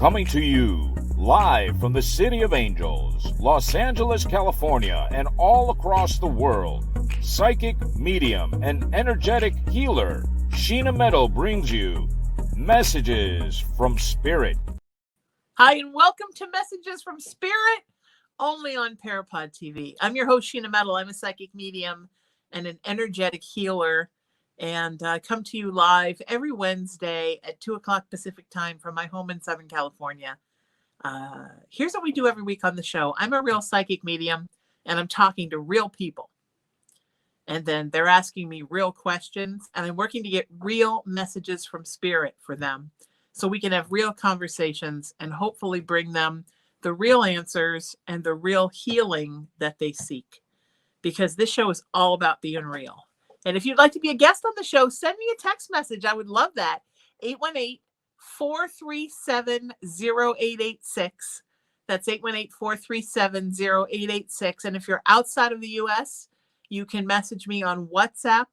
Coming to you live from the City of Angels, Los Angeles, California, and all across the world, psychic, medium, and energetic healer Sheena Meadow brings you Messages from Spirit. Hi, and welcome to Messages from Spirit, only on PARAPOD TV. I'm your host, Sheena Meadow. I'm a psychic medium and an energetic healer, and I come to you live every Wednesday at 2 o'clock Pacific time from my home in Southern California. Here's what we do every week on the show. I'm a real psychic medium, and I'm talking to real people. And then they're asking me real questions, and I'm working to get real messages from Spirit for them so we can have real conversations and hopefully bring them the real answers and the real healing that they seek. Because this show is all about being real. And if you'd like to be a guest on the show, send me a text message. I would love that. 818-437-0886. That's 818-437-0886. And if you're outside of the U.S., you can message me on WhatsApp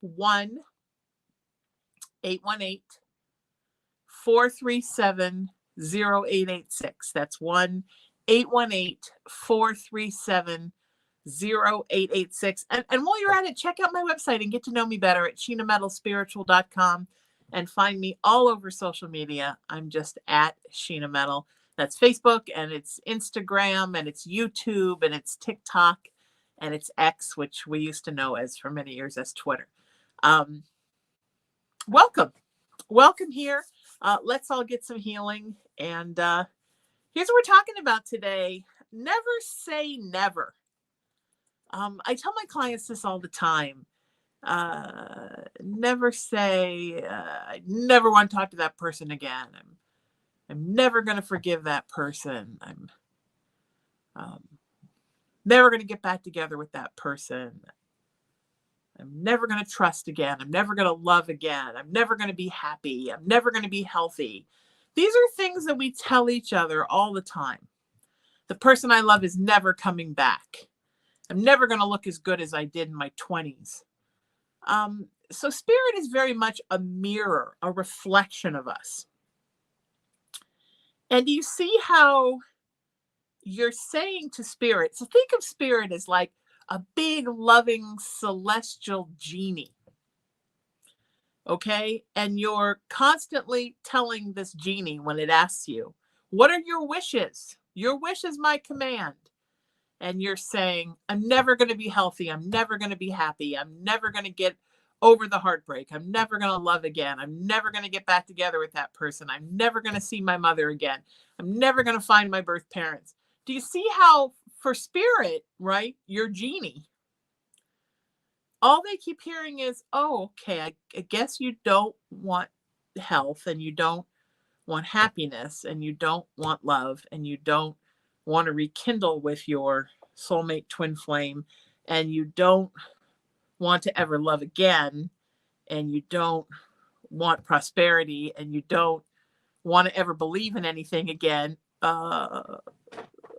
1-818-437-0886. That's 1-818-437-0886. And while you're at it, check out my website and get to know me better at SheenaMetalSpiritual.com and find me all over social media. I'm just at Sheena Metal. That's Facebook, and it's Instagram, and it's YouTube, and it's TikTok, and it's X, which we used to know as for many years as Twitter. Welcome here. Let's all get some healing. And here's what we're talking about today. Never say never. I tell my clients this all the time. Never say, I never want to talk to that person again. I'm never going to forgive that person. I'm never going to get back together with that person. I'm never going to trust again. I'm never going to love again. I'm never going to be happy. I'm never going to be healthy. These are things that we tell each other all the time. The person I love is never coming back. I'm never going to look as good as I did in my 20s. So Spirit is very much a mirror, a reflection of us. And do you see how you're saying to Spirit? So think of Spirit as like a big, loving, celestial genie. Okay? And you're constantly telling this genie when it asks you, what are your wishes? Your wish is my command. And you're saying, I'm never going to be healthy. I'm never going to be happy. I'm never going to get over the heartbreak. I'm never going to love again. I'm never going to get back together with that person. I'm never going to see my mother again. I'm never going to find my birth parents. Do you see how for Spirit, right, your genie, all they keep hearing is, oh, okay, I guess you don't want health, and you don't want happiness, and you don't want love, and you don't want to rekindle with your soulmate twin flame, and you don't want to ever love again, and you don't want prosperity, and you don't want to ever believe in anything again.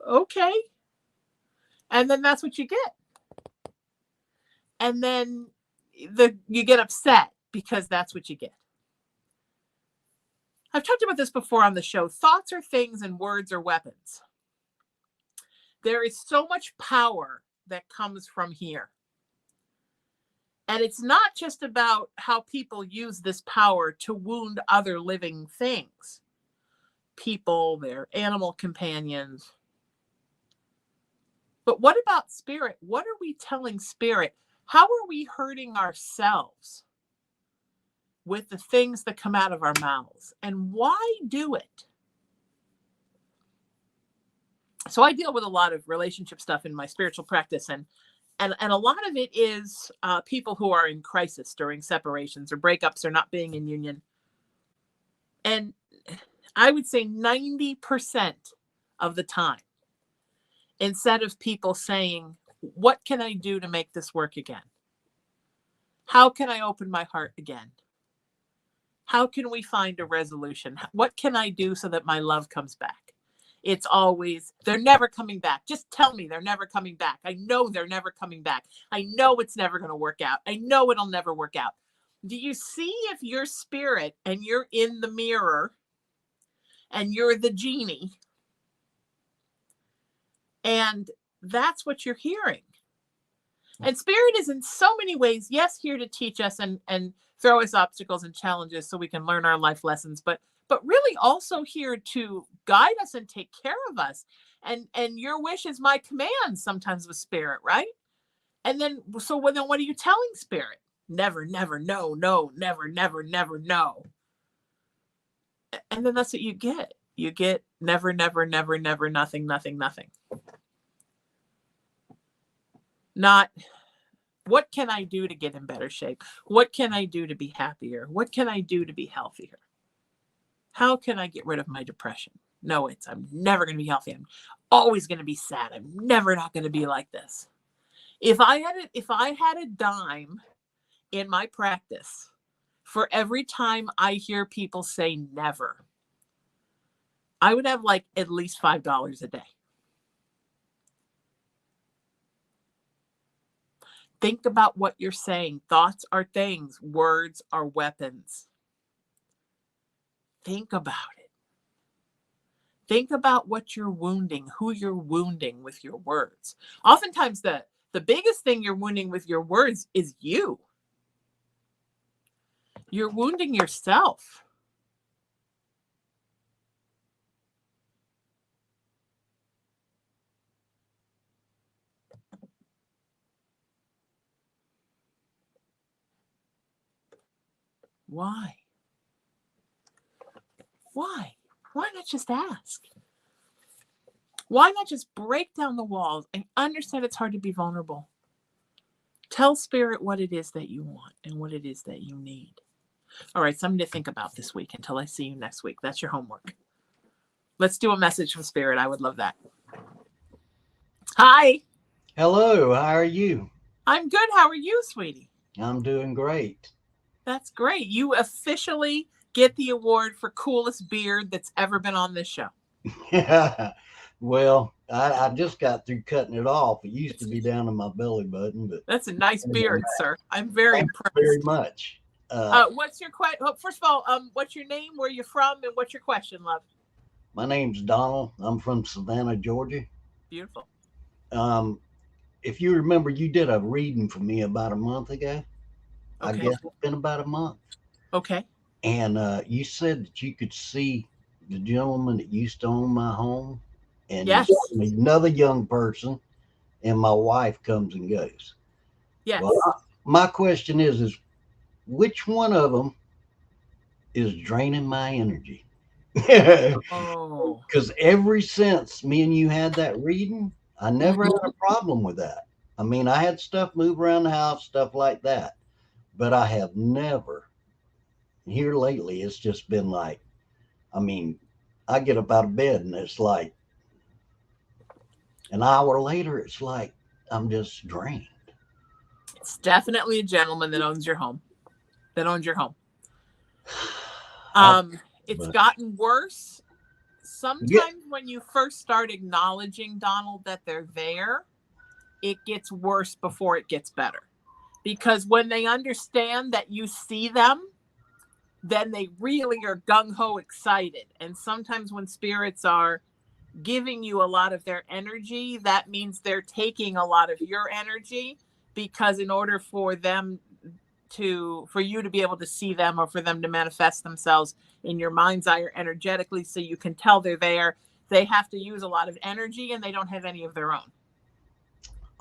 Okay. And then that's what you get. And then you get upset because that's what you get. I've talked about this before on the show. Thoughts are things and words are weapons. There is so much power that comes from here. And it's not just about how people use this power to wound other living things. People, their animal companions. But what about Spirit? What are we telling Spirit? How are we hurting ourselves with the things that come out of our mouths? And why do it? So I deal with a lot of relationship stuff in my spiritual practice, and a lot of it is people who are in crisis during separations or breakups or not being in union. And I would say 90% of the time, instead of people saying, what can I do to make this work again? How can I open my heart again? How can we find a resolution? What can I do so that my love comes back? It's always, they're never coming back. Just tell me they're never coming back. I know they're never coming back. I know it's never going to work out. I know it'll never work out. Do you see if you're Spirit and you're in the mirror and you're the genie. And that's what you're hearing. And spirit is in so many ways, yes, here to teach us and throw us obstacles and challenges so we can learn our life lessons, but really also here to guide us and take care of us. And your wish is my command sometimes with spirit, right? And then so then what are you telling spirit? Never, never, no, no, never, never, never, no. And then that's what you get. You get never, never, never, never, nothing, nothing, nothing. Not what can I do to get in better shape? What can I do to be happier? What can I do to be healthier? How can I get rid of my depression? No, it's I'm never going to be healthy. I'm always going to be sad. I'm never not going to be like this. If I had a dime in my practice for every time I hear people say never, I would have like at least $5 a day. Think about what you're saying. Thoughts are things. Words are weapons. Think about it. Think about what you're wounding, who you're wounding with your words. Oftentimes, the biggest thing you're wounding with your words is you. You're wounding yourself. Why? Why? Why not just ask? Why not just break down the walls and understand it's hard to be vulnerable? Tell spirit what it is that you want and what it is that you need. All right, something to think about this week until I see you next week. That's your homework. Let's do a message from spirit. I would love that. Hi. Hello, how are you? I'm good. How are you, sweetie? I'm doing great. That's great. You officially get the award for coolest beard that's ever been on this show. Well, I just got through cutting it off. It used to be down in my belly button, but that's a nice beard, sir. I'm very impressed. Very much. What's your question? First of all, what's your name? Where you from? And what's your question, love? My name's Donald. I'm from Savannah, Georgia. Beautiful. If you remember, you did a reading for me about a month ago. Okay. I guess it's been about a month. Okay. And you said that you could see the gentleman that used to own my home, and yes, another young person, and my wife comes and goes. Yes. Well, my question is which one of them is draining my energy? Oh. Because ever since me and you had that reading, I never had a problem with that. I mean, I had stuff move around the house, stuff like that, but I have never. Here lately, it's just been like, I mean, I get up out of bed and it's like an hour later, it's like I'm just drained. It's definitely a gentleman that owns your home. It's gotten worse. Sometimes when you first start acknowledging, Donald, that they're there, it gets worse before it gets better. Because when they understand that you see them, then they really are gung-ho excited. And sometimes when spirits are giving you a lot of their energy, that means they're taking a lot of your energy, because in order for you to be able to see them, or for them to manifest themselves in your mind's eye or energetically so you can tell they're there, they have to use a lot of energy, and they don't have any of their own.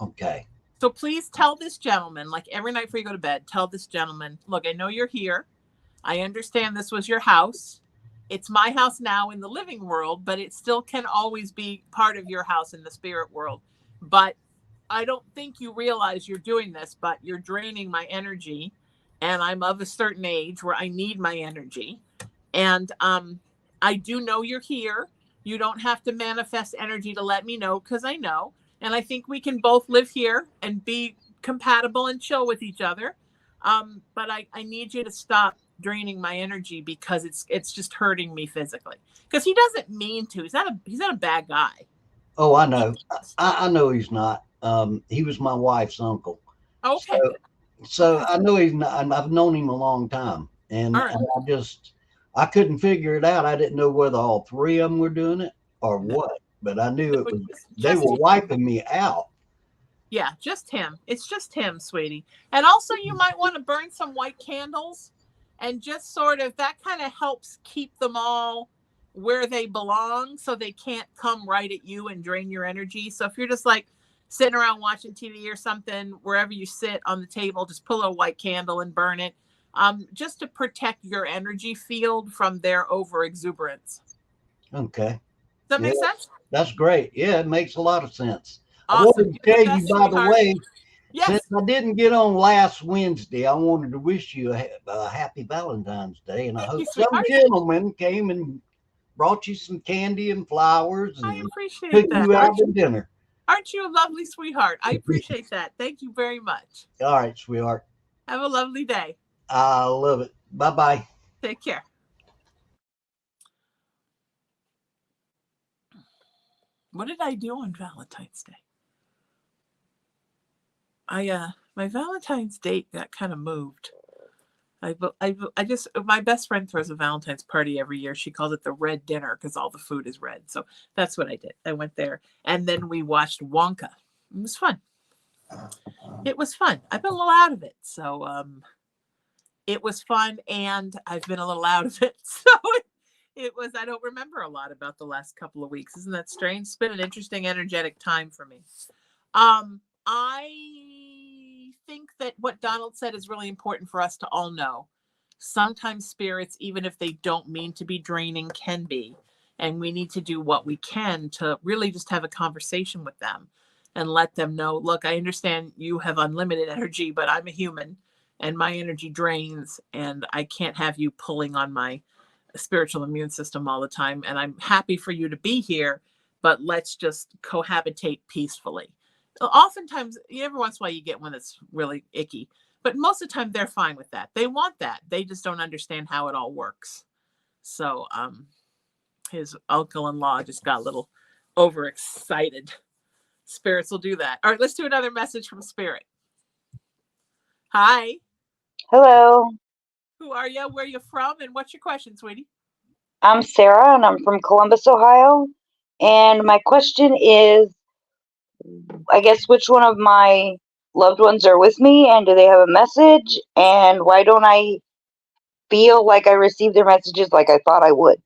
Okay. So please tell this gentleman, like every night before you go to bed, tell this gentleman, look, I know you're here. I understand this was your house. It's my house now in the living world, but it still can always be part of your house in the spirit world. But I don't think you realize you're doing this, but you're draining my energy. And I'm of a certain age where I need my energy. And I do know you're here. You don't have to manifest energy to let me know, because I know. And I think we can both live here and be compatible and chill with each other. But I need you to stop draining my energy, because it's just hurting me physically. Because he doesn't mean to. He's not a bad guy. Oh, I know. I know he's not. He was my wife's uncle. Okay. So I know he's not. I've known him a long time, and I just, I couldn't figure it out. I didn't know whether all three of them were doing it or No, what, but I knew it was, they just were wiping me out. yeah, just him. It's just him, sweetie. And also, you might want to burn some white candles and just sort of that kind of helps keep them all where they belong so they can't come right at you and drain your energy. So if you're just like sitting around watching TV or something, wherever you sit on the table, just pull a white candle and burn it, just to protect your energy field from their over exuberance. Okay. Does that Yeah, make sense? that's great. Yeah, it makes a lot of sense. I Awesome. wanted to You're the tell you, best, by the sweetheart. way, since Yes. I didn't get on last Wednesday, I wanted to wish you a happy Valentine's Day. And I Thank hope you, some sweetheart. gentleman came and brought you some candy and flowers I and took appreciate that. you out to dinner. Aren't you a lovely sweetheart? I appreciate that. Thank you very much. All right, sweetheart. Have a lovely day. I love it. Bye bye. Take care. What did I do on Valentine's Day? My Valentine's date got kind of moved. I just my best friend throws a Valentine's party every year. She calls it the red dinner because all the food is red. So that's what I did. I went there and then we watched Wonka. It was fun. It was fun. I've been a little out of it, so it was fun, and I've been a little out of it. So it was. I don't remember a lot about the last couple of weeks. Isn't that strange? It's been an interesting, energetic time for me. I think that what Donald said is really important for us to all know. Sometimes spirits, even if they don't mean to be draining, can be. And we need to do what we can to really just have a conversation with them and let them know, look, I understand you have unlimited energy, but I'm a human and my energy drains and I can't have you pulling on my spiritual immune system all the time. And I'm happy for you to be here, but let's just cohabitate peacefully. Oftentimes, every once in a while you get one that's really icky, but most of the time they're fine with that. They want that. They just don't understand how it all works. So his uncle-in-law just got a little overexcited. Spirits will do that. All right, let's do another message from Spirit. Hi. Hello, Who are you? Where are you from? And what's your question, sweetie? I'm Sarah and I'm from Columbus, Ohio. And my question is, I guess, which one of my loved ones are with me and do they have a message? And why don't I feel like I received their messages like I thought I would?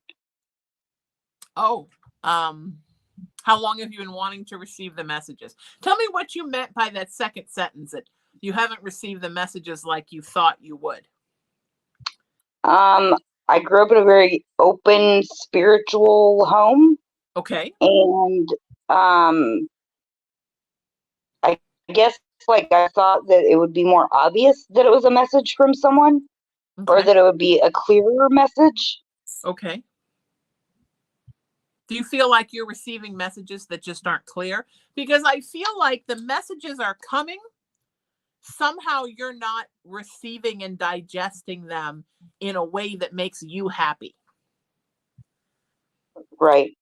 Oh, how long have you been wanting to receive the messages? Tell me what you meant by that second sentence, that you haven't received the messages like you thought you would. I grew up in a very open spiritual home, Okay. and I guess like I thought that it would be more obvious that it was a message from someone, or Okay. that it would be a clearer message. Okay. Do you feel like you're receiving messages that just aren't clear? Because I feel like the messages are coming. Somehow you're not receiving and digesting them in a way that makes you happy. Right.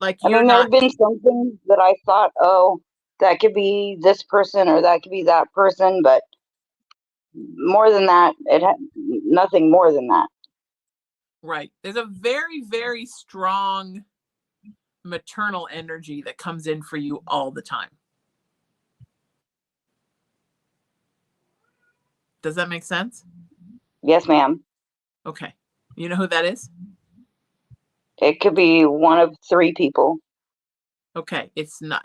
Like I you're mean, there not. have been some things that I thought, oh, that could be this person or that could be that person, but more than that, it had nothing more than that. Right. There's a very, very strong maternal energy that comes in for you all the time. Does that make sense? Yes, ma'am. Okay. You know who that is? It could be one of three people. Okay. It's not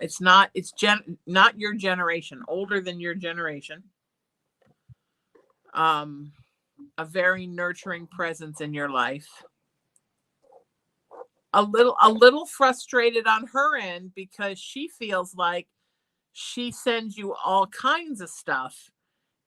your generation, older than your generation. A very nurturing presence in your life. A little frustrated on her end because she feels like she sends you all kinds of stuff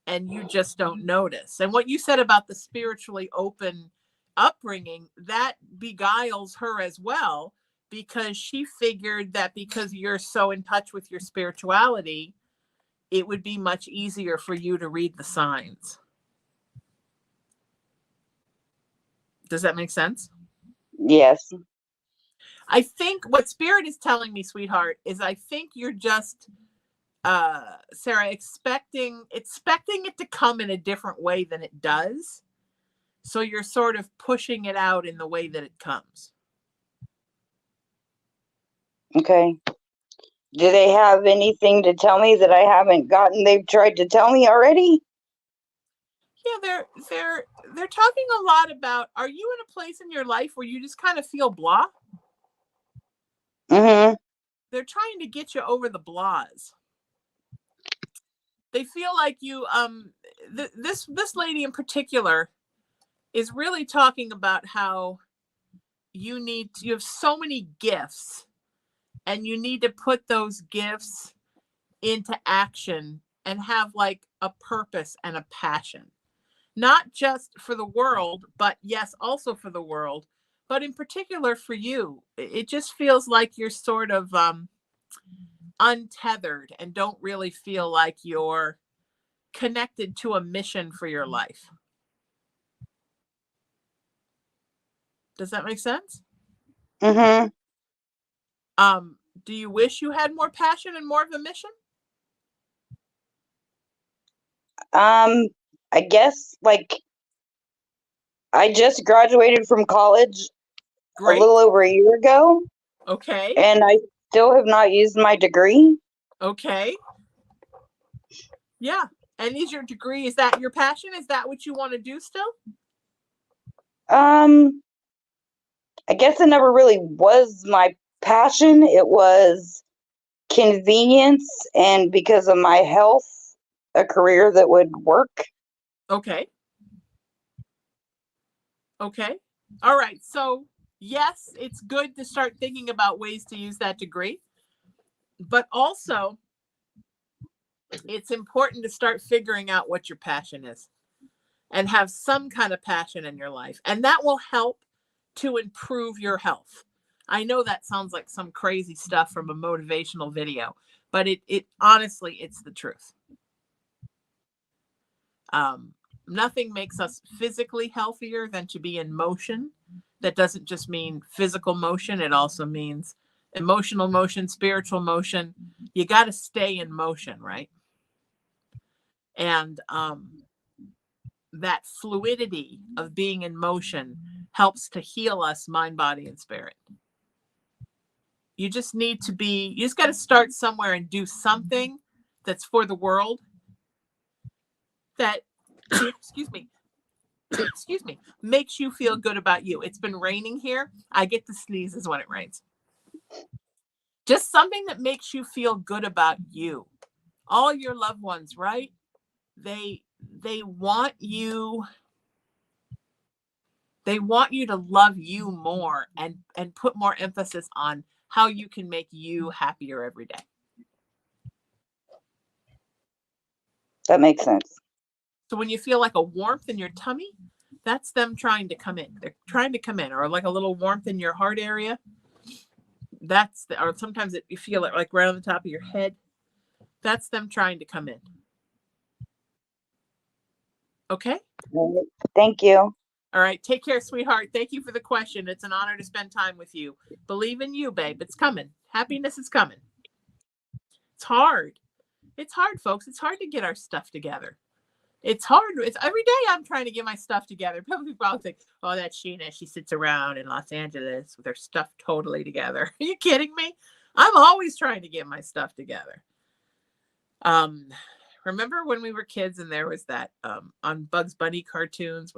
and you just don't notice. And what you said about the spiritually open upbringing, that beguiles her as well, because she figured that because you're so in touch with your spirituality, it would be much easier for you to read the signs. Does that make sense? Yes. I think what Spirit is telling me, sweetheart, is I think you're just Sarah, expecting it to come in a different way than it does. So you're sort of pushing it out in the way that it comes. Okay. Do they have anything to tell me that I haven't gotten? They've tried to tell me already? Yeah, they're talking a lot about, are you in a place in your life where you just kind of feel blah? Mm-hmm. They're trying to get you over the blahs. They feel like you this lady in particular is really talking about how you have so many gifts, and you need to put those gifts into action and have like a purpose and a passion, not just for the world, but yes, also for the world, but in particular for you. It just feels like you're sort of untethered and don't really feel like you're connected to a mission for your life. Does that make sense? Mm-hmm. Do you wish you had more passion and more of a mission? I guess, like, I just graduated from college a Great. little over a year ago, Okay. and I still have not used my degree. Okay. Yeah. And is your degree, is that your passion? Is that what you want to do still? I guess it never really was my passion. It was convenience, and because of my health, a career that would work. Okay. Okay. All right. So yes, it's good to start thinking about ways to use that degree, but also it's important to start figuring out what your passion is and have some kind of passion in your life. And that will help to improve your health. I know that sounds like some crazy stuff from a motivational video, but it honestly, it's the truth. Nothing makes us physically healthier than to be in motion. That doesn't just mean physical motion. It also means emotional motion, spiritual motion. You got to stay in motion, right? And that fluidity of being in motion helps to heal us, mind, body, and spirit. You just need to you just got to start somewhere and do something that's for the world that, excuse me, makes you feel good about you. It's been raining here. I get the sneezes when it rains. Just something that makes you feel good about you. All your loved ones, right? They want you to love you more and put more emphasis on how you can make you happier every day. That makes sense. So when you feel like a warmth in your tummy, that's them trying to come in. They're trying to come in, or like a little warmth in your heart area. Or sometimes you feel it like right on the top of your head. That's them trying to come in. Okay? Thank you. All right. Take care, sweetheart. Thank you for the question. It's an honor to spend time with you. Believe in you, babe. It's coming. Happiness is coming. It's hard. It's hard, folks. It's hard to get our stuff together. It's hard. It's every day I'm trying to get my stuff together. People probably think, oh, that's Sheena. She sits around in Los Angeles with her stuff totally together. Are you kidding me? I'm always trying to get my stuff together. Remember when we were kids and there was that on Bugs Bunny cartoons,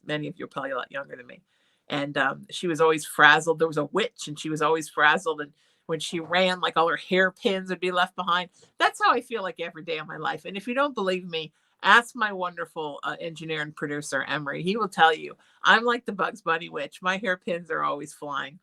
many of you are probably a lot younger than me. And she was always frazzled. There was a witch and she was always frazzled. And when she ran, like all her hairpins would be left behind. That's how I feel like every day of my life. And if you don't believe me, ask my wonderful engineer and producer, Emery. He will tell you I'm like the Bugs Bunny witch. My hairpins are always flying.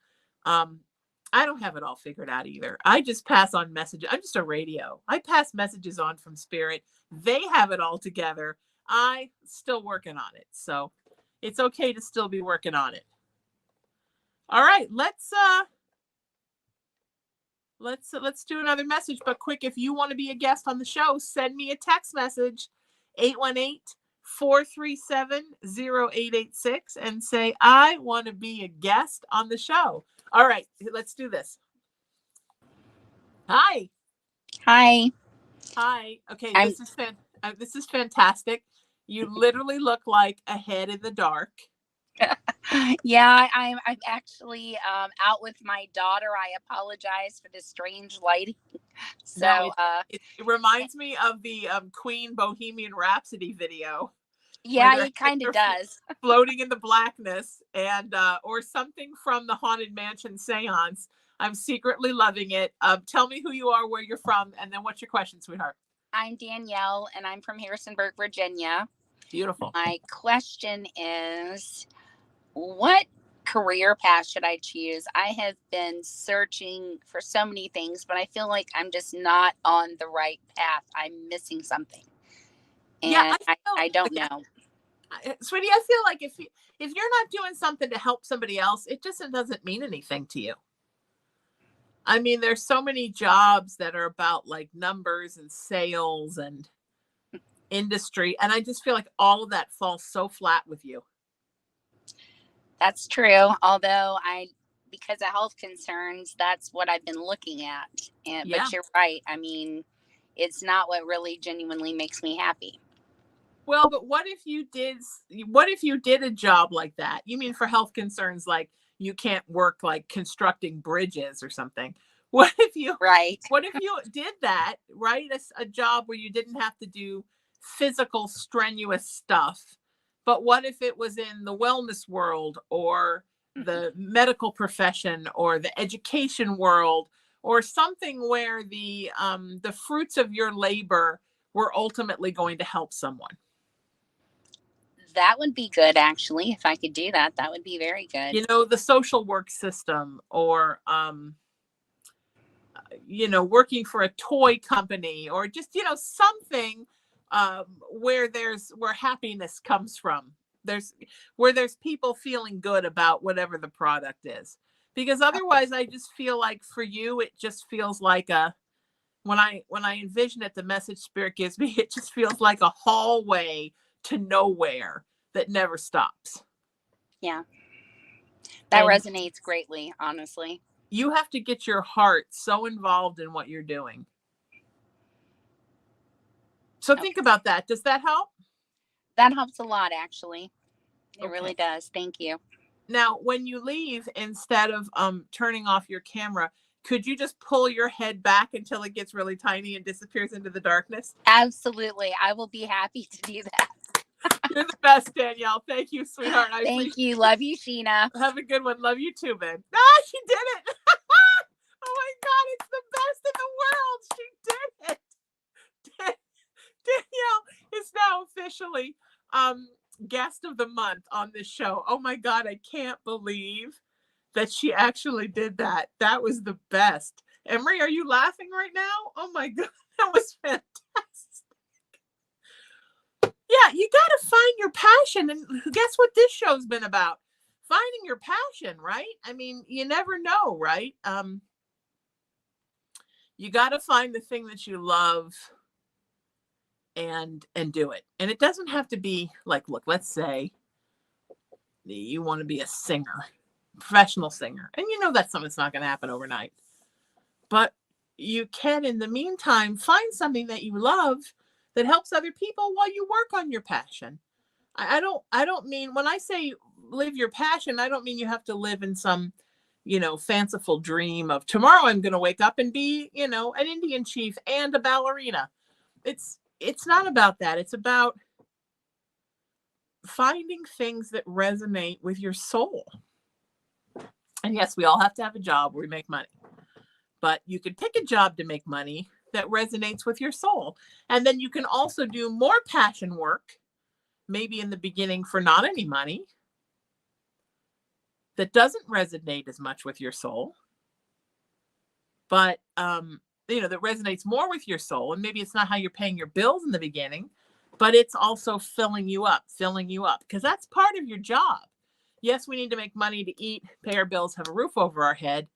I don't have it all figured out either. I just pass on messages. I'm just a radio. I pass messages on from spirit. They have it all together. I still working on it. So it's okay to still be working on it. All right, let's do another message, but quick, if you want to be a guest on the show, send me a text message 818-437-0886 and say I want to be a guest on the show. All right, let's do this. Hi. Hi. Okay, this is fantastic. You literally look like a head in the dark. Yeah, I'm actually out with my daughter. I apologize for the strange lighting. No, So it reminds me of the Queen Bohemian Rhapsody video where yeah, their it heads kind of are does. floating in the blackness, and or something from the Haunted Mansion seance. I'm secretly loving it. Tell me who you are, where you're from, and then what's your question, sweetheart? I'm Danielle, and I'm from Harrisonburg, Virginia. Beautiful. My question is, what career path should I choose? I have been searching for so many things, but I feel like I'm just not on the right path. I'm missing something, Yeah, and I feel I don't again, know. sweetie. I feel like if you're not doing something to help somebody else, it just doesn't mean anything to you. I mean, there's so many jobs that are about like numbers and sales and industry, and I just feel like all of that falls so flat with you. That's true. Although because of health concerns, that's what I've been looking at. And Yeah. but you're right. I mean, it's not what really genuinely makes me happy. Well, but what if you did a job like that? You mean for health concerns, like you can't work like constructing bridges or something? What if you Right. what if you did that, right? A job where you didn't have to do physical strenuous stuff. But what if it was in the wellness world or the medical profession or the education world or something where the fruits of your labor were ultimately going to help someone? That would be good, actually. If I could do that, that would be very good. You know, the social work system, or working for a toy company, or just something where happiness comes from. There's people feeling good about whatever the product is, because otherwise I just feel like for you it just feels like when I envision it, the message Spirit gives me, it just feels like a hallway to nowhere that never stops. Yeah. That And resonates greatly, honestly. you have to get your heart so involved in what you're doing. So think about that. Does that help? That helps a lot, actually. It Okay. really does. Thank you. Now, when you leave, instead of turning off your camera, could you just pull your head back until it gets really tiny and disappears into the darkness? Absolutely. I will be happy to do that. You're the best, Danielle. Thank you, sweetheart. Thank you. Love you, Sheena. Have a good one. Love you too, babe. Ah, she did it. Oh my God, it's the best in the world. She did it. Danielle is now officially guest of the month on this show. Oh my God, I can't believe that she actually did that. That was the best. Emery, are you laughing right now? Oh my God, that was fantastic. Yeah, you got to find your passion. And guess what this show's been about? Finding your passion, right? I mean, you never know, right? You got to find the thing that you love and do it. And it doesn't have to be like, look, let's say you want to be a singer, professional singer. And you know that's something that's not going to happen overnight. But you can, in the meantime, find something that you love that helps other people while you work on your passion. I don't mean, when I say live your passion, I don't mean you have to live in some, fanciful dream of tomorrow I'm going to wake up and be, an Indian chief and a ballerina. It's not about that. It's about finding things that resonate with your soul. And yes, we all have to have a job where we make money, but you can pick a job to make money that resonates with your soul. And then you can also do more passion work, maybe in the beginning for not any money, that doesn't resonate as much with your soul, but that resonates more with your soul. And maybe it's not how you're paying your bills in the beginning, but it's also filling you up, because that's part of your job. Yes, we need to make money to eat, pay our bills, have a roof over our head,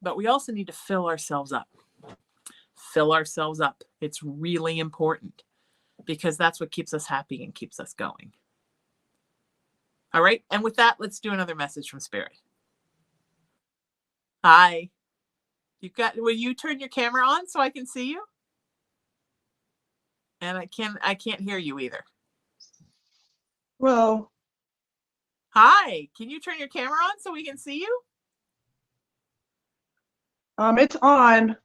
but we also need to fill ourselves up. It's really important, because that's what keeps us happy and keeps us going. All right. And with that, let's do another message from Spirit. Hi. Will you turn your camera on so I can see you? And I can't hear you either. Hello. Hi. Can you turn your camera on so we can see you? It's on.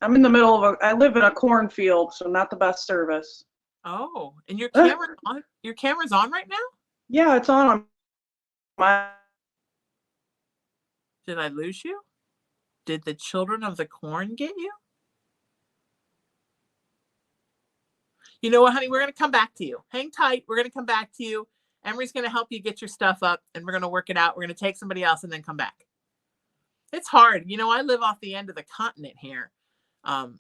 I'm in the middle of I live in a cornfield, so not the best service. Oh, and your camera's on. Your camera's on right now? Yeah, it's on my. Did I lose you? Did the children of the corn get you? You know what, honey? We're going to come back to you. Hang tight. We're going to come back to you. Emery's going to help you get your stuff up, and we're going to work it out. We're going to take somebody else and then come back. It's hard. You know, I live off the end of the continent here,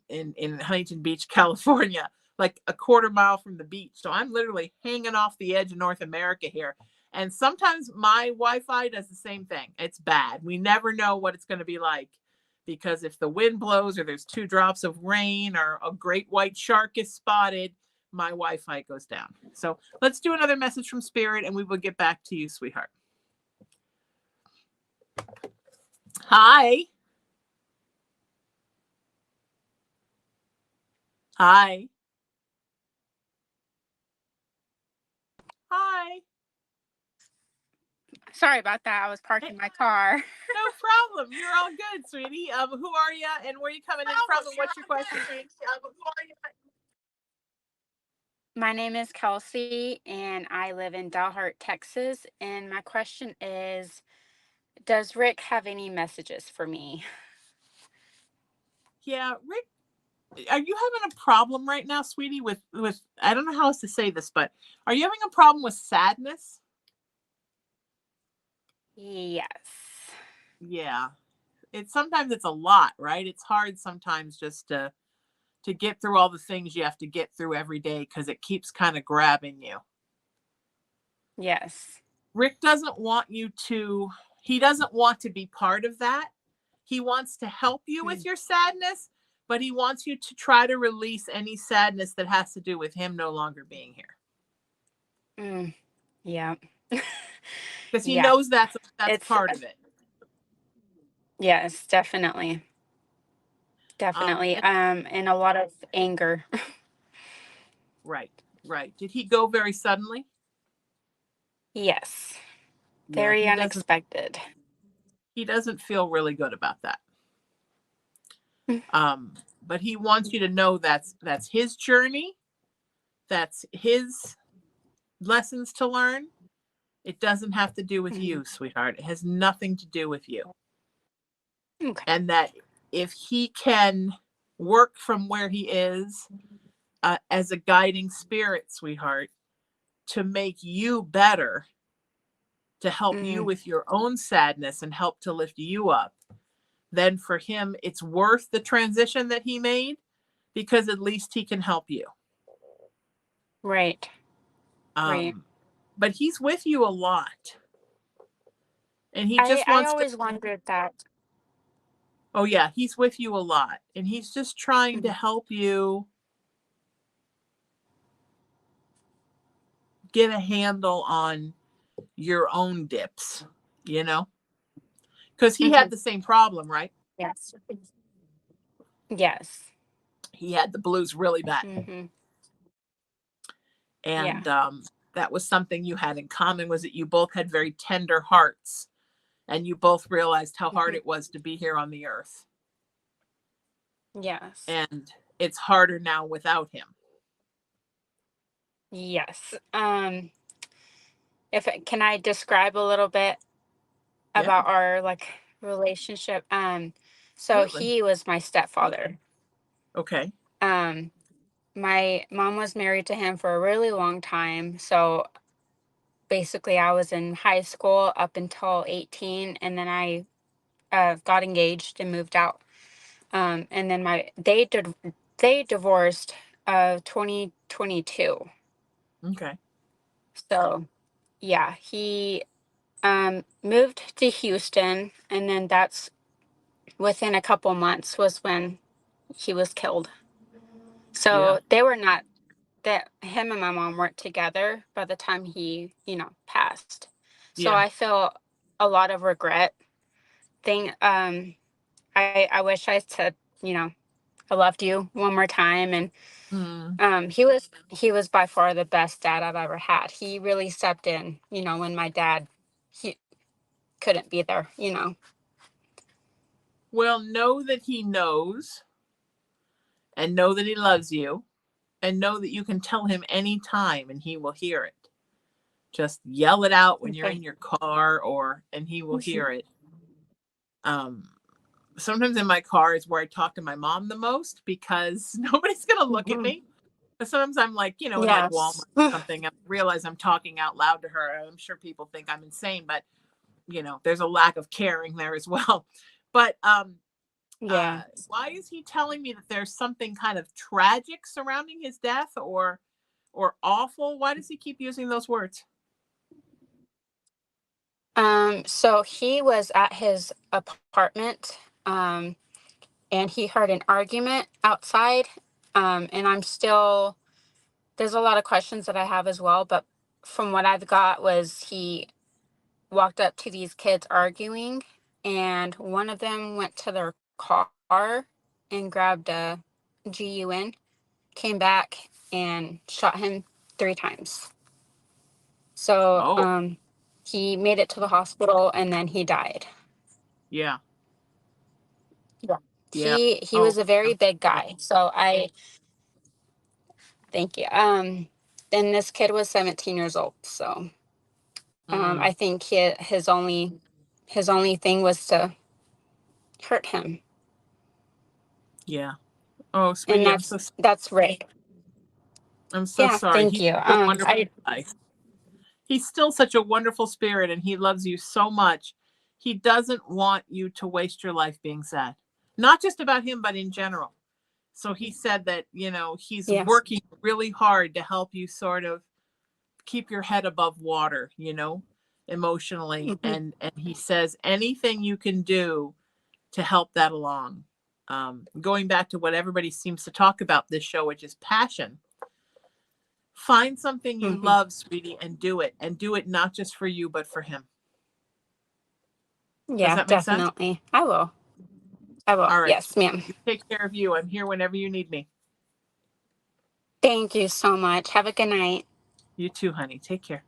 in Huntington Beach, California, like a quarter mile from the beach. So I'm literally hanging off the edge of North America here. And sometimes my Wi-Fi does the same thing. It's bad. We never know what it's going to be like, because if the wind blows or there's 2 drops of rain or a great white shark is spotted, my Wi-Fi goes down. So let's do another message from Spirit and we will get back to you, sweetheart. Hi. Hi. Hi. Sorry about that. I was parking my car. No problem. You're all good, sweetie. Who are you and where are you coming in from and what's your question? My name is Kelsey and I live in Dalhart, Texas. And my question is, does Rick have any messages for me? Yeah, Rick, are you having a problem right now, sweetie, with I don't know how else to say this, but are you having a problem with sadness? Yes. Yeah. Sometimes it's a lot, right? It's hard sometimes just to get through all the things you have to get through every day because it keeps kind of grabbing you. Yes. Rick doesn't want you to, he doesn't want to be part of that. He wants to help you with your sadness, but he wants you to try to release any sadness that has to do with him no longer being here. Yeah. Because he Yeah. knows that's It's part of it. Yes, definitely. Definitely. And a lot of anger. Right. Did he go very suddenly? Yes. Yeah, Very unexpected. He doesn't feel really good about that. But he wants you to know that's his journey. That's his lessons to learn. It doesn't have to do with you, sweetheart. It has nothing to do with you. Okay. And that if he can work from where he is as a guiding spirit, sweetheart, to make you better, to help you with your own sadness and help to lift you up, then for him, it's worth the transition that he made because at least he can help you. Right. Right. But he's with you a lot. And he just I always wondered that. Oh, yeah, he's with you a lot. And he's just trying to help you get a handle on your own dips, you know? Because he had the same problem, right? Yes. Yes. He had the blues really bad. And that was something you had in common, was that you both had very tender hearts and you both realized how hard it was to be here on the earth. Yes. And it's harder now without him. Yes. Can I describe a little bit about our relationship? So Absolutely. he was my stepfather. Okay. My mom was married to him for a really long time. So basically I was in high school up until 18, and then I got engaged and moved out. And then they divorced 2022. Okay. So yeah, he moved to Houston, and then that's within a couple months was when he was killed. So they were not, that him and my mom weren't together by the time he, passed. So I feel a lot of regret. I wish I said, I loved you one more time. And Mm. he was by far the best dad I've ever had. He really stepped in, you know, when my dad he couldn't be there, you know. Well, know that he knows, and know that he loves you, and know that you can tell him anytime and he will hear it. Just yell it out when you're Okay. in your car, and he will hear it. Um, Sometimes in my car is where I talk to my mom the most because nobody's going to look at Mhm. me. But sometimes I'm like, in like Walmart Yes. or something, I realize I'm talking out loud to her. I'm sure people think I'm insane, but there's a lack of caring there as well. But Yeah. why is he telling me that there's something kind of tragic surrounding his death, or awful? Why does he keep using those words? So he was at his apartment, and he heard an argument outside. And there's a lot of questions that I have as well, but from what I've got was he walked up to these kids arguing, and one of them went to their car and grabbed a GUN, came back and shot him 3 times. So Oh, he made it to the hospital and then he died. yeah, Yeah. yeah. He Oh, was a very yeah. big guy. So I thank you. Then this kid was 17 years old. So I Mm, think his only thing was to hurt him. yeah. Oh, And sweetie, that's Rick. I'm so Yeah, sorry. thank He's you. such a wonderful guy. He's still such a wonderful spirit, and he loves you so much. He doesn't want you to waste your life being sad. Not just about him, but in general. So he said that, he's Yes. working really hard to help you sort of keep your head above water, emotionally. Hmm. And he says anything you can do to help that along. Going back to what everybody seems to talk about this show, which is passion. Find something you Hmm. love, sweetie, and do it. And do it not just for you, but for him. Does Yeah, that make sense? definitely. I will. I will. All right. Yes, ma'am. You take care of you. I'm here whenever you need me. Thank you so much. Have a good night. You too, honey. Take care.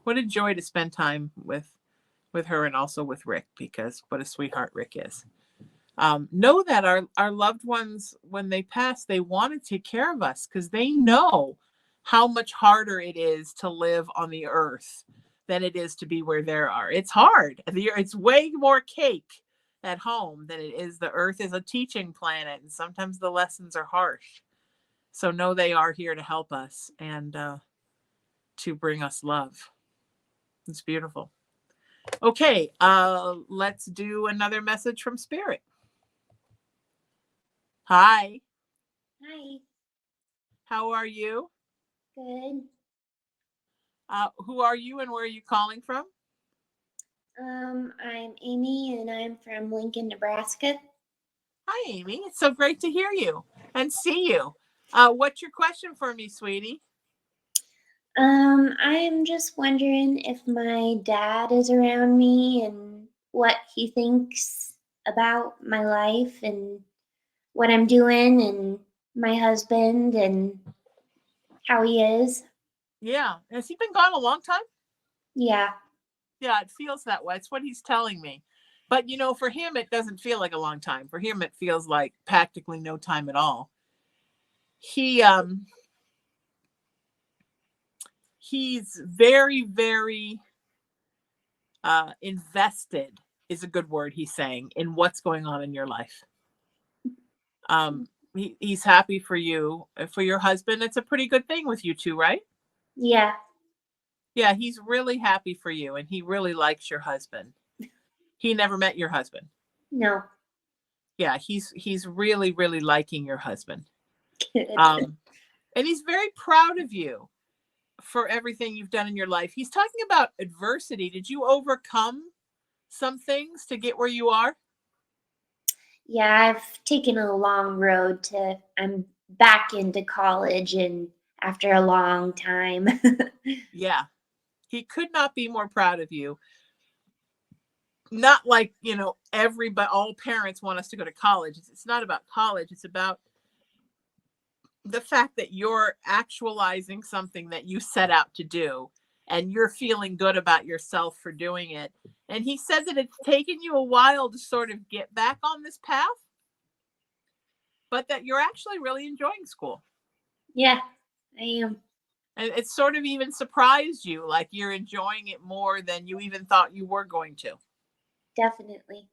What a joy to spend time with her and also with Rick, because what a sweetheart Rick is. Know that our loved ones, when they pass, they want to take care of us because they know how much harder it is to live on the earth than it is to be where they are. It's hard. It's way more cake at home than it is. The earth is a teaching planet, and sometimes the lessons are harsh. So know they are here to help us and to bring us love. It's beautiful. Okay, let's do another message from Spirit. Hi, Hi, how are you? good. Who are you and where are you calling from? I'm Amy and I'm from Lincoln, Nebraska. Hi, Amy. It's so great to hear you and see you. What's your question for me, sweetie? I'm just wondering if my dad is around me and what he thinks about my life and what I'm doing and my husband and how he is. Yeah. Has he been gone a long time? Yeah, Yeah, it feels that way. It's what he's telling me. But for him, it doesn't feel like a long time. For him, it feels like practically no time at all. He he's very, very invested is a good word, he's saying, in what's going on in your life. He's happy for you. For your husband, it's a pretty good thing with you two, right? yeah, Yeah, he's really happy for you and he really likes your husband. He never met your husband. no, Yeah, he's really, really liking your husband. good. And he's very proud of you for everything you've done in your life. He's talking about adversity. Did you overcome some things to get where you are? Yeah, I've taken a long road I'm back into college and after a long time. Yeah. He could not be more proud of you. Not like, everybody, all parents want us to go to college. It's not about college. It's about the fact that you're actualizing something that you set out to do and you're feeling good about yourself for doing it. And he said that it's taken you a while to sort of get back on this path, but that you're actually really enjoying school. Yeah, I am. And it sort of even surprised you, like you're enjoying it more than you even thought you were going to. Definitely.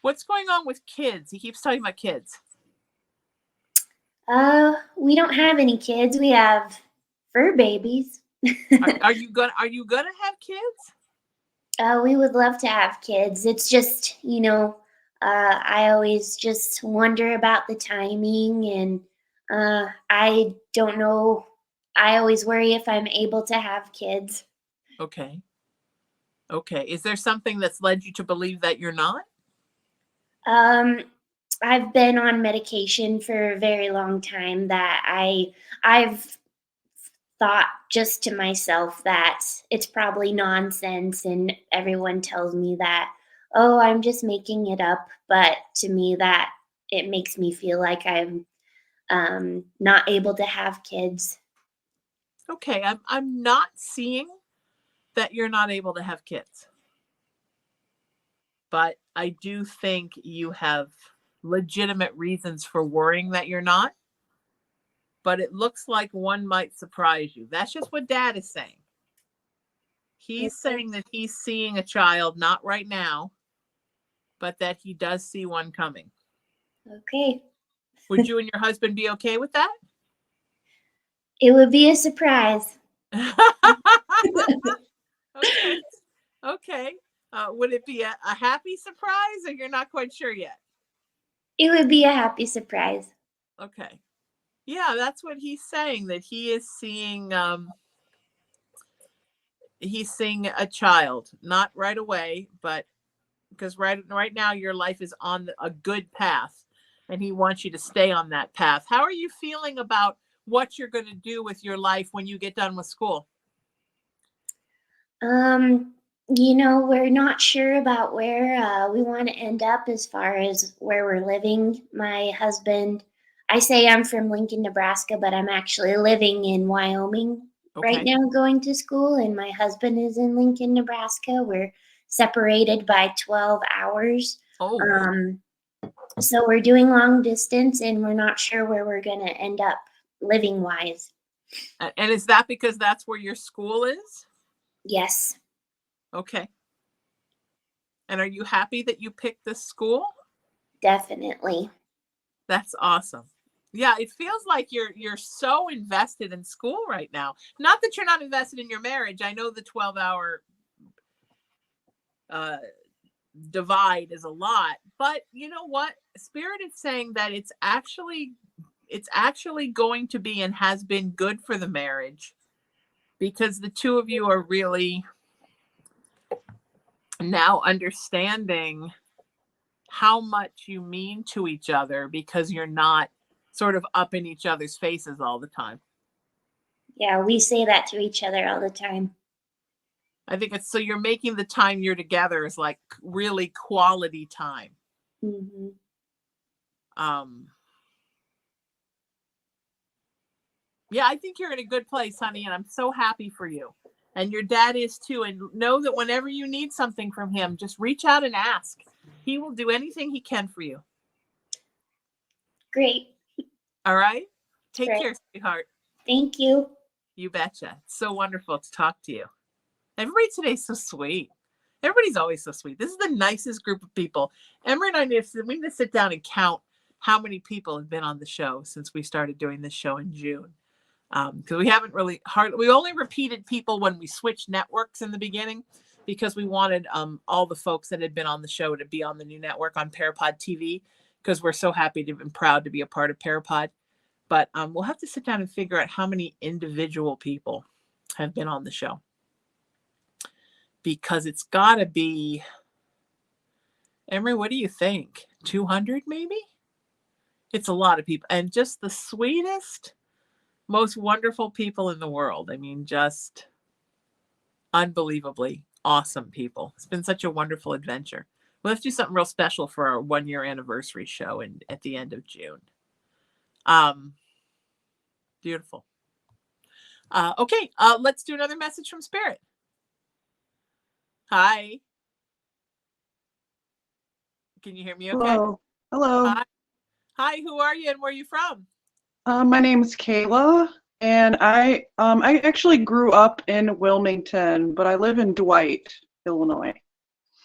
What's going on with kids? He keeps talking about kids. We don't have any kids. We have fur babies. Are you gonna have kids? We would love to have kids. It's just, I always just wonder about the timing, and I don't know. I always worry if I'm able to have kids. Okay. Okay. Is there something that's led you to believe that you're not? I've been on medication for a very long time that I've thought just to myself that it's probably nonsense, and everyone tells me that, oh, I'm just making it up, but to me that it makes me feel like I'm not able to have kids. Okay. I'm not seeing that you're not able to have kids. But I do think you have legitimate reasons for worrying that you're not. But it looks like one might surprise you. That's just what Dad is saying. He's saying that he's seeing a child, not right now, but that he does see one coming. Okay. Would you and your husband be okay with that? It would be a surprise. Okay. Okay. Would it be a happy surprise, or you're not quite sure yet? It would be a happy surprise. Okay. Yeah, that's what he's saying, that he is seeing a child, not right away, but because right now your life is on a good path, and he wants you to stay on that path. How are you feeling about what you're going to do with your life when you get done with school? We're not sure about where we want to end up as far as where we're living. My husband, I say I'm from Lincoln, Nebraska, but I'm actually living in Wyoming right Okay. now going to school, and my husband is in Lincoln, Nebraska. We're separated by 12 hours. Oh, So we're doing long distance, and we're not sure where we're going to end up living wise. and is that because that's where your school is? Yes. Okay. And are you happy that you picked this school? Definitely. That's awesome. Yeah, it feels like you're so invested in school right now. Not that you're not invested in your marriage. I know the 12-hour divide is a lot, but you know what? Spirit is saying that it's actually going to be and has been good for the marriage, because the two of you are really now understanding how much you mean to each other, because you're not sort of up in each other's faces all the time. Yeah, we say that to each other all the time. I think it's so you're making the time you're together is like really quality time. Mm-hmm. Yeah, I think you're in a good place, honey, and I'm so happy for you. And your dad is too. And know that whenever you need something from him, just reach out and ask. He will do anything he can for you. Great. All right? Take Great. care, sweetheart. Thank you. You betcha. It's so wonderful to talk to you. Everybody today's so sweet. Everybody's always so sweet. This is the nicest group of people. Emery and I need to sit down and count how many people have been on the show since we started doing this show in June. Because we haven't really we only repeated people when we switched networks in the beginning, because we wanted all the folks that had been on the show to be on the new network on PARAPOD TV, because we're so happy and proud to be a part of PARAPOD. But we'll have to sit down and figure out how many individual people have been on the show, because it's got to be, Emery, what do you think? 200 maybe? It's a lot of people, and just the sweetest, most wonderful people in the world. I mean, just unbelievably awesome people. It's been such a wonderful adventure. We'll have to do something real special for our 1-year anniversary show at the end of June. Beautiful. Okay, let's do another message from Spirit. Hi. Can you hear me okay? Hello. Hello. Hi. Hi, who are you and where are you from? My name is Kayla, and I actually grew up in Wilmington, but I live in Dwight, Illinois.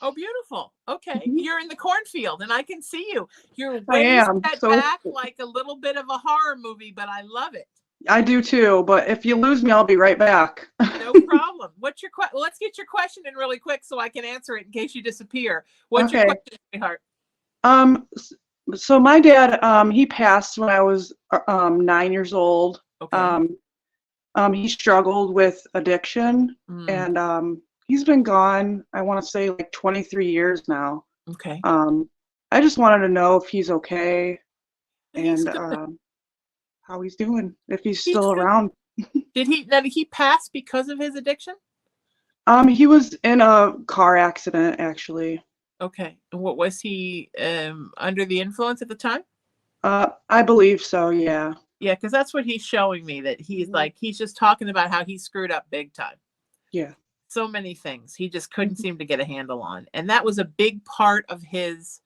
Oh, beautiful. Okay. Mhm. You're in the cornfield and I can see you. You're I way am. set So back like a little bit of a horror movie, but I love it. I do too, but if you lose me, I'll be right back. No problem. What's your question? Let's get your question in really quick so I can answer it in case you disappear. What's your Okay. question, sweetheart? So my dad, he passed when I was 9 years old. Okay. He struggled with addiction, Mm, and he's been gone, I want to say like 23 years now. okay. I just wanted to know if he's okay He's and good. how he's doing, if he's He's still good. around. Did he pass because of his addiction? He was in a car accident, actually. Okay. And what was he under the influence at the time? I believe so, yeah. Yeah, because that's what he's showing me, that he's Mhm. like, he's just talking about how he screwed up big time. Yeah. So many things he just couldn't Mhm. seem to get a handle on. And that was a big part of his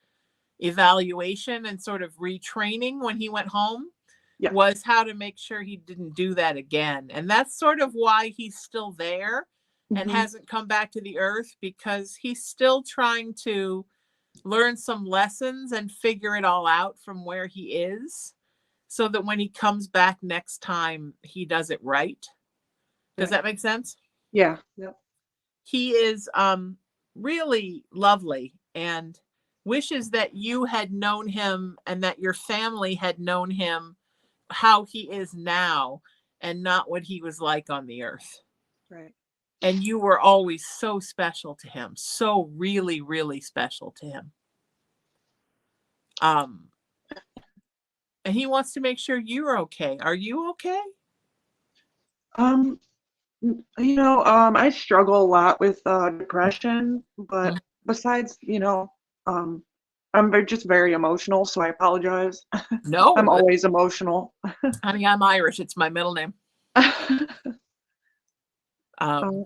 evaluation and sort of retraining when he went home, Yeah. was how to make sure he didn't do that again. And that's sort of why he's still there and Mhm. hasn't come back to the earth, because he's still trying to learn some lessons and figure it all out from where he is, so that when he comes back next time, he does it right. Does Right. that make sense? Yeah. Yep. He is really lovely and wishes that you had known him and that your family had known him how he is now and not what he was like on the earth. Right. And you were always so special to him, so really, really special to him. And he wants to make sure you're okay. Are you okay? Um, I struggle a lot with depression, but Mm. besides, I'm just very emotional, so I apologize. I'm No, always emotional. honey, I'm Irish. It's my middle name. Um,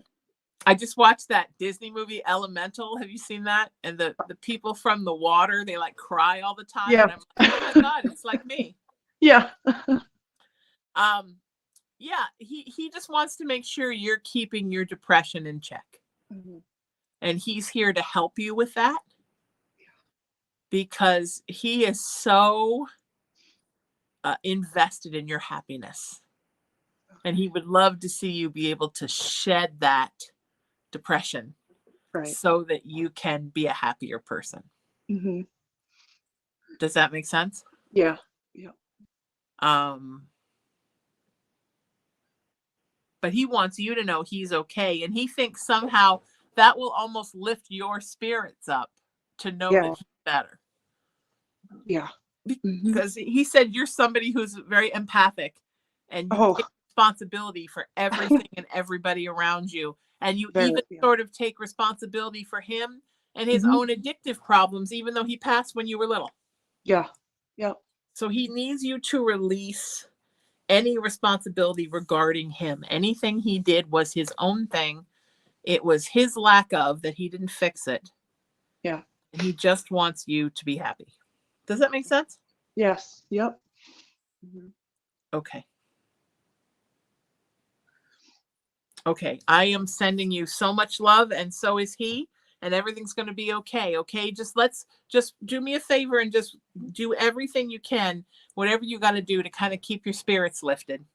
I just watched that Disney movie Elemental. Have you seen that? And the people from the water, they like cry all the time. yeah. And I'm like, oh my God, it's like me. Yeah. Um, yeah, he just wants to make sure you're keeping your depression in check. Mhm. And he's here to help you with that, because he is so invested in your happiness. And he would love to see you be able to shed that depression Right. so that you can be a happier person. Hmm. Does that make sense? Yeah. Yeah. But he wants you to know he's okay. And he thinks somehow that will almost lift your spirits up to know that Yeah. he's better. Yeah. Mhm. Because he said you're somebody who's very empathic and you Oh, take responsibility for everything and everybody around you. And you very. even Yeah. sort of take responsibility for him and his Mhm. own addictive problems, even though he passed when you were little. Yeah. Yeah. So he needs you to release any responsibility regarding him. Anything he did was his own thing. It was his lack of that he didn't fix it. Yeah. And he just wants you to be happy. Does that make sense? Yes. Yep. Mhm. Okay. Okay. I am sending you so much love, and so is he, and everything's going to be okay. Okay. Just do me a favor and just do everything you can, whatever you got to do to kind of keep your spirits lifted.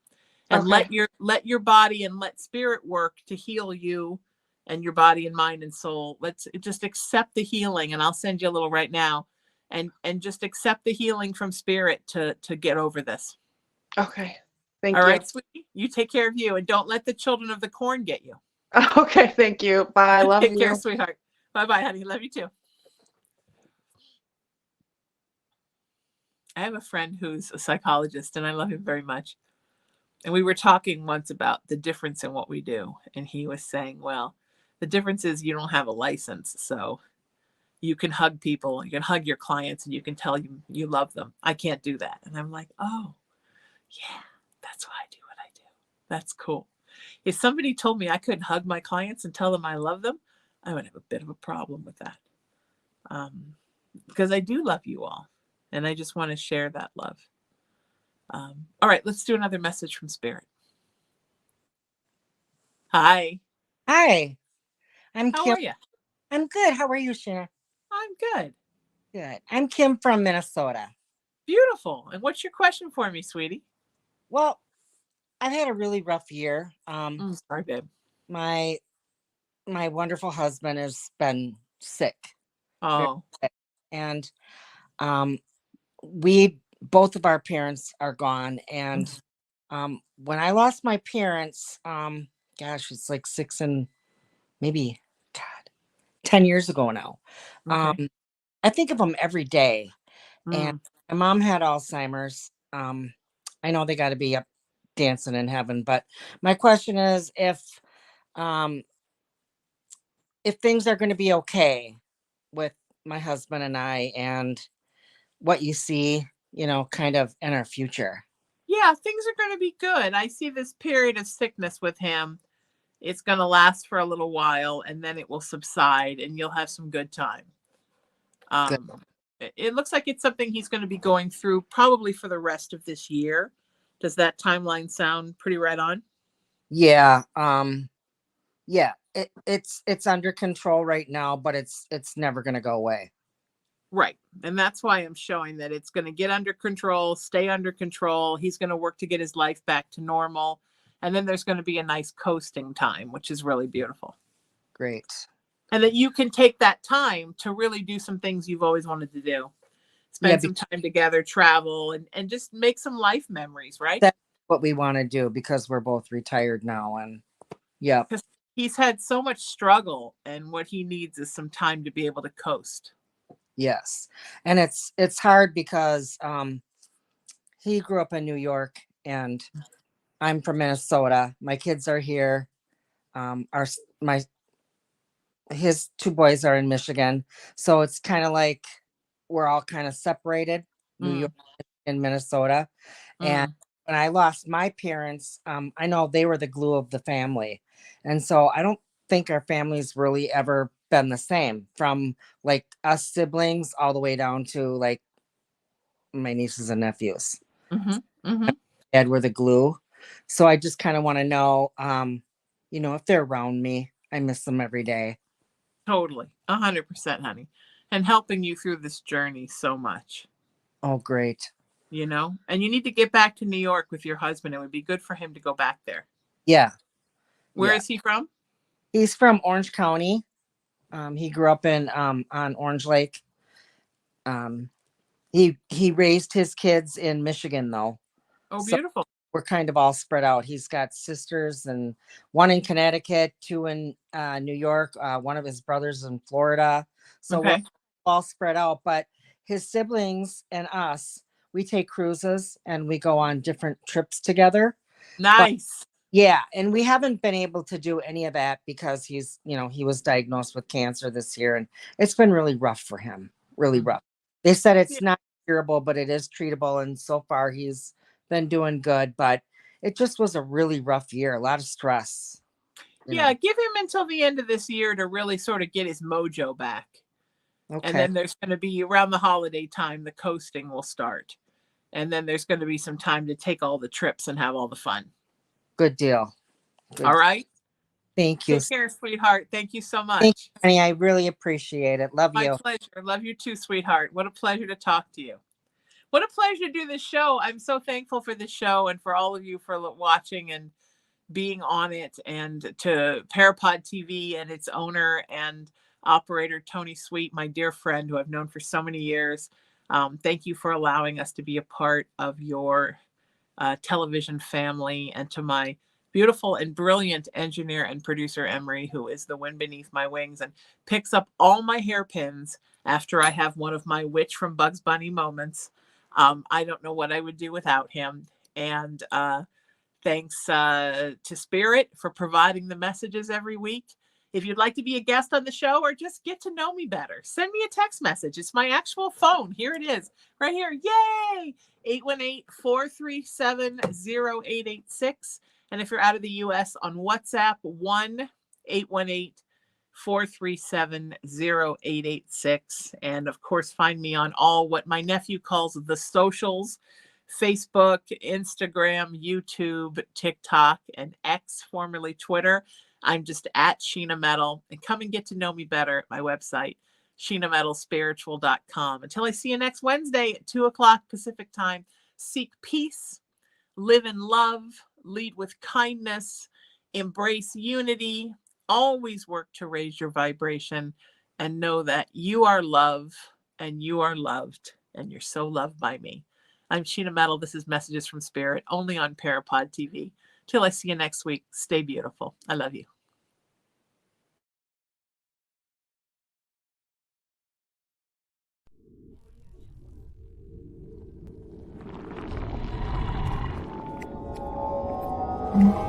And Okay. let your body and let spirit work to heal you and your body and mind and soul. Let's just accept the healing, and I'll send you a little right now, and just accept the healing from spirit to get over this. Okay. Thank All you. right, sweetie, you take care of you, and don't let the children of the corn get you. Okay. Thank you. Bye. Love Take care, you. sweetheart. Bye bye, honey. Love you too. I have a friend who's a psychologist, and I love him very much. And we were talking once about the difference in what we do. And he was saying, well, the difference is you don't have a license. So you can hug people, you can hug your clients, and you can tell you love them. I can't do that. And I'm like, oh, Yeah, that's why I do what I do. That's cool. If somebody told me I couldn't hug my clients and tell them I love them, I would have a bit of a problem with that. Because I do love you all, and I just want to share that love. All right, let's do another message from Spirit. Hi. Hi, I'm How Kim. are you? I'm good. How are you, Sheena? I'm good. Good. I'm Kim from Minnesota. Beautiful. And what's your question for me, sweetie? Well, I've had a really rough year. Sorry, babe. My my wonderful husband has been sick, very Oh. sick. And um, we both of our parents are gone. And when I lost my parents, gosh, it's like six and maybe God, 10 years ago now. Okay. I think of them every day. And Mm. my mom had Alzheimer's. I know they got to be up dancing in heaven, but my question is um, if things are going to be okay with my husband and I, and what you see, kind of in our future. Yeah, things are going to be good. I see this period of sickness with him. It's going to last for a little while, and then it will subside, and you'll have some good time. Good. It looks like it's something he's going to be going through probably for the rest of this year. Does that timeline sound pretty right on? Yeah. Yeah. It's under control right now, but it's never going to go away. Right. And that's why I'm showing that it's going to get under control, stay under control. He's going to work to get his life back to normal. And then there's going to be a nice coasting time, which is really beautiful. Great. And that you can take that time to really do some things you've always wanted to do. Yeah, Spend some time together, travel, and just make some life memories, right? that's what we want to do because we're both retired now. And yeah. Because he's had so much struggle, and what he needs is some time to be able to coast. Yes. And it's hard because he grew up in New York and I'm from Minnesota. My kids are here. His two boys are in Michigan. So it's kind of like we're all kind of separated, New York and Minnesota. And when I lost my parents, I know they were the glue of the family. And so I don't think our family's really ever been the same, from like us siblings all the way down to like my nieces and nephews. Dad were the glue. So I just kind of want to know, if they're around me, I miss them every day. Totally. 100%, honey. And helping you through this journey so much. Oh, great. And you need to get back to New York with your husband. It would be good for him to go back there. Yeah. Where is he from? He's from Orange County. He grew up on Orange Lake. He raised his kids in Michigan though. Oh, So beautiful. we're kind of all spread out. He's got sisters, and one in Connecticut, two in New York, one of his brothers in Florida. So we're all spread out, but his siblings and us, we take cruises and we go on different trips together. Nice. But, yeah. And we haven't been able to do any of that because he was diagnosed with cancer this year, and it's been really rough for him. Really rough. They said it's not curable, but it is treatable. And so far he's been doing good, but it just was a really rough year. A lot of stress. Yeah. Give him until the end of this year to really sort of get his mojo back. Okay. And then there's going to be around the holiday time, the coasting will start. And then there's going to be some time to take all the trips and have all the fun. Good deal. All right. Thank you. Take care, sweetheart. Thank you so much. Thank you, honey. I really appreciate it. Love you. My pleasure. Love you too, sweetheart. What a pleasure to talk to you. What a pleasure to do this show. I'm so thankful for this show and for all of you for watching and being on it, and to Parapod TV and its owner and operator, Tony Sweet, my dear friend who I've known for so many years. Thank you for allowing us to be a part of your television family, and to my beautiful and brilliant engineer and producer, Emery, who is the wind beneath my wings and picks up all my hairpins after I have one of my witch from Bugs Bunny moments. I don't know what I would do without him. And thanks to Spirit for providing the messages every week. If you'd like to be a guest on the show or just get to know me better, send me a text message. It's my actual phone. Here it is, right here. Yay! 818-437-0886. And if you're out of the US, on WhatsApp, 1-818-437-0886. And of course, find me on all what my nephew calls the socials: Facebook, Instagram, YouTube, TikTok, and X, formerly Twitter. I'm just at Sheena Metal. And come and get to know me better at my website, SheenaMetalSpiritual.com. Until I see you next Wednesday at 2 o'clock Pacific time, seek peace, live in love, lead with kindness, embrace unity, always work to raise your vibration, and know that you are love and you are loved and you're so loved by me. I'm Sheena Metal. This is Messages from Spirit, only on Parapod TV. Till I see you next week, stay beautiful. I love you. Mm-hmm.